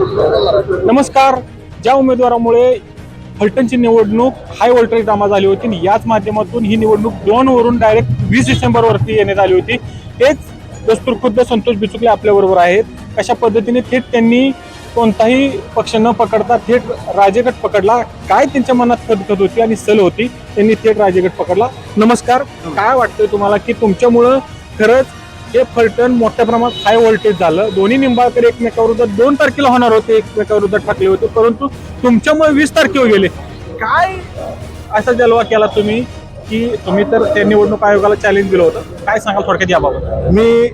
नमस्कार. ज्या उमेदवारामुळे फलटणची निवडणूक हाय व्होल्टेज ड्रामा झाली होती आणि याच माध्यमातून ही निवडणूक 2 वरून डायरेक्ट 20 डिसेंबर वरती येण्यात आली होती, तेच दस्तूर खुद्द संतोष बिचुकले आपल्याबरोबर आहेत. कशा पद्धतीने थेट त्यांनी कोणताही पक्ष न पकडता थेट राजेगट पकडला, काय त्यांच्या मनात खदखद होती आणि सल होती, त्यांनी थेट राजेगट पकडला. नमस्कार. काय वाटतंय तुम्हाला की तुमच्यामुळं खरंच हे फलटण मोठ्या प्रमाणात हाय व्होल्टेज झालं? दोन्ही निंबाळकर एकमेकाविरुद्ध 2 तारखेला होणार होते, एकमेकाविरुद्ध टाकले होते, परंतु तुमच्यामुळे 20 तारखेवर गेले. काय असा जलवा केला तुम्ही की तुम्ही तर त्या निवडणूक आयोगाला चॅलेंज दिलं होतं? काय सांगाल थोडक्यात याबाबत? मी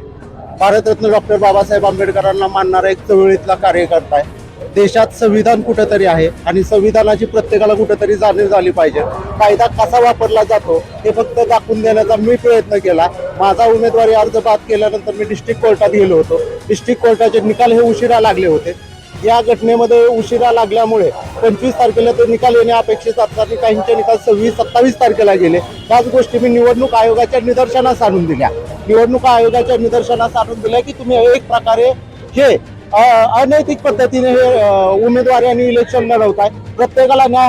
भारतरत्न डॉक्टर बाबासाहेब आंबेडकरांना मानणारा एक चळवळीतला कार्यकर्ता आहे. देशात संविधान कुठेतरी आहे आणि संविधानाची प्रत्येकाला कुठेतरी जाणीव झाली पाहिजे. कायदा कसा वापरला जातो हे फक्त दाखवून देण्याचा मी प्रयत्न केला. माझा उमेदवारी अर्ज बाद केल्यानंतर मी डिस्ट्रिक्ट कोर्टात गेलो होतो. डिस्ट्रिक्ट कोर्टाचे निकाल हे उशिरा लागले होते. या घटनेमध्ये उशिरा लागल्यामुळे 25 तारखेला ते निकाल येणे अपेक्षित असताना काहींचे निकाल 26-27 तारखेला गेले. त्याच गोष्टी मी निवडणूक आयोगाच्या निदर्शनास आणून दिल्या. निवडणूक आयोगाच्या निदर्शनास आणून दिल्या की तुम्ही एक प्रकारे हे अनैतिक पद्धतीने हे उमेदवारी आणि इलेक्शन लढवताय. प्रत्येकाला न्याय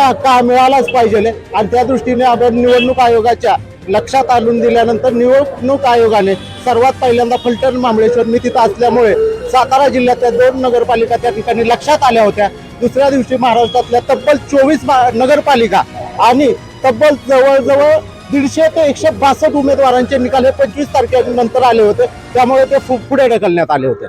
हक्क हा मिळालाच पाहिजे आणि त्या दृष्टीने आपण निवडणूक आयोगाच्या लक्षात आणून दिल्यानंतर निवडणूक आयोगाने सर्वात पहिल्यांदा फलटण मांबळेश्वर मी तिथं असल्यामुळे सातारा जिल्ह्यातल्या 2 नगरपालिका त्या ठिकाणी लक्षात आल्या होत्या. दुसऱ्या दिवशी महाराष्ट्रातल्या तब्बल 24 नगरपालिका आणि तब्बल जवळजवळ 150 ते 162 उमेदवारांचे निकाल हे 25 तारखेनंतर आले होते. त्यामुळे ते पुढे ढकलण्यात आले होते.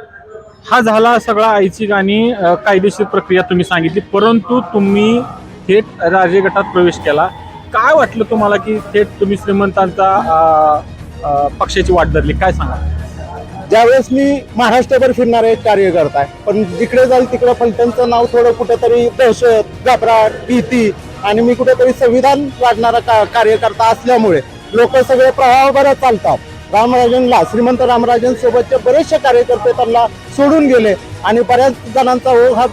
हा झाला सगळा ऐच्छिक आणि कायदेशीर प्रक्रिया तुम्ही सांगितली, परंतु तुम्ही थेट राजगटात प्रवेश केला. काय वाटलं तुम्हाला की थेट तुम्ही श्रीमंतांचा पक्षाची वाट धरली? काय सांगा. ज्यावेळेस मी महाराष्ट्रभर फिरणारा एक कार्यकर्ता आहे, पण जिकडे जाईल तिकडे फलटणचं नाव थोडं कुठेतरी दहशत, घबराट, भीती आणि मी कुठेतरी संविधान वाढणारा कार्यकर्ता असल्यामुळे लोक सगळे प्रवाहाबरोबर चालतात. रामराजनला श्रीमंत रामराजन सोबतचे बरेचसे कार्यकर्ते त्यांना सोडून गेले आणि बऱ्याच जणांचा ओघ हा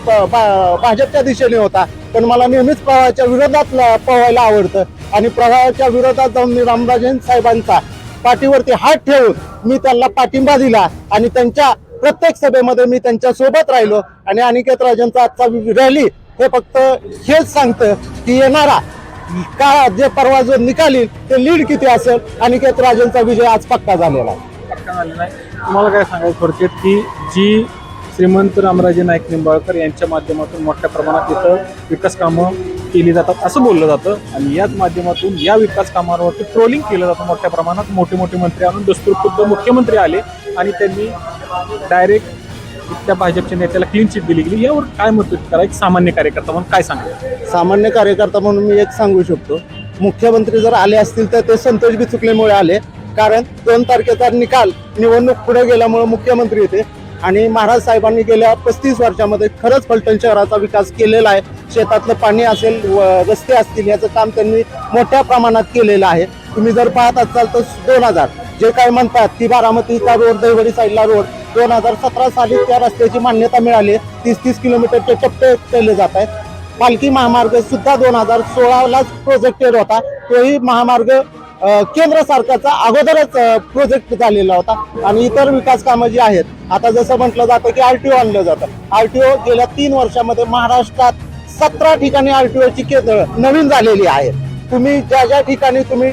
भाजपच्या दिशेने होता. पण मला नेहमीच प्रवाहाच्या विरोधात पोहायला आवडतं आणि प्रवाहाच्या विरोधात जाऊन मी रामराजन साहेबांचा पाठीवरती हात ठेवून मी त्यांना पाठिंबा दिला आणि त्यांच्या प्रत्येक सभेमध्ये मी त्यांच्या सोबत राहिलो. आणि अनिकेत राजेंचा आजचा रॅली हे फक्त हेच सांगतं की येणारा का जे परवा जो निकाली ते लीड किती असेल. अनिकेत राजेंचा विजय आज पक्का झालेला आहे. तुम्हाला काय सांगायचं थोडक्यात की जी श्रीमंत रामराजे नाईक निंबाळकर यांच्या माध्यमातून मोठ्या प्रमाणात इथं विकास कामं केली जातात असं बोललं जातं आणि याच माध्यमातून या विकास कामांवरती ट्रोलिंग केलं जातं मोठ्या प्रमाणात. मोठे मोठे मंत्री आणून दस्तूर खुद्द मुख्यमंत्री आले आणि त्यांनी डायरेक्ट त्या भाजपच्या नेत्याला क्लीन चिट दिली गेली. यावर काय मत करा एक सामान्य कार्यकर्ता म्हणून? काय सांगा. सामान्य कार्यकर्ता म्हणून मी एक सांगू शकतो, मुख्यमंत्री जर आले असतील तर ते संतोष बिचुकलेमुळे आले. कारण 2 तारखेचा निकाल निवडणूक पुढे गेल्यामुळे मुख्यमंत्री येते आणि महाराज साहेबांनी गेल्या 35 वर्षामध्ये खरंच फलटण शहराचा विकास केलेला आहे. शेतातलं पाणी असेल, रस्ते असतील, याचं काम त्यांनी मोठ्या प्रमाणात केलेलं आहे. तुम्ही जर पाहत असाल तर 2000 जे काय म्हणतात की बारामतीचा रोड, दहिवडी साईडला रोड 2017 साली त्या रस्त्याची मान्यता मिळाली. 30-30 किलोमीटरचे टप्पे केले जात आहेत. पालखी महामार्ग सुद्धा 2016लाच प्रोजेक्टेड होता. तोही महामार्ग केंद्र सरकारचा अगोदरच प्रोजेक्ट झालेला होता. आणि इतर विकास कामं जी आहेत, आता जसं म्हटलं जातं की RTO आणलं जातं. RTO गेल्या 3 वर्षामध्ये महाराष्ट्रात 17 ठिकाणी RTOची केंद्र नवीन झालेली आहेत. तुम्ही ज्या ज्या ठिकाणी तुम्ही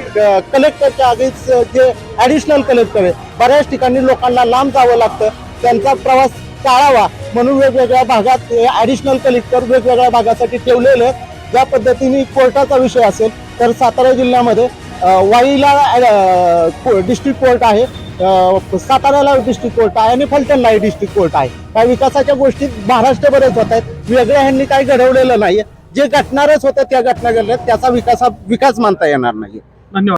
कलेक्टरच्या आधीच जे ॲडिशनल कलेक्टर आहे, बऱ्याच ठिकाणी लोकांना लांब जावं लागतं, त्यांचा प्रवास टाळावा म्हणून वेगवेगळ्या भागात ॲडिशनल कलेक्टर वेगवेगळ्या भागासाठी ठेवलेले. ज्या पद्धतीने कोर्टाचा विषय असेल तर सातारा जिल्ह्यामध्ये वाईला डिस्ट्रिक्ट कोर्ट आहे, साताऱ्याला डिस्ट्रिक्ट कोर्ट आहे आणि फलटणला डिस्ट्रिक्ट कोर्ट आहे. या विकासाच्या गोष्टी महाराष्ट्रभरच होत आहेत. वेगळ्या ह्यांनी काही घडवलेलं नाही. जे घटणारच होतं त्या घटना घडल्यात, त्याचा विकास मानता येणार नाही. धन्यवाद.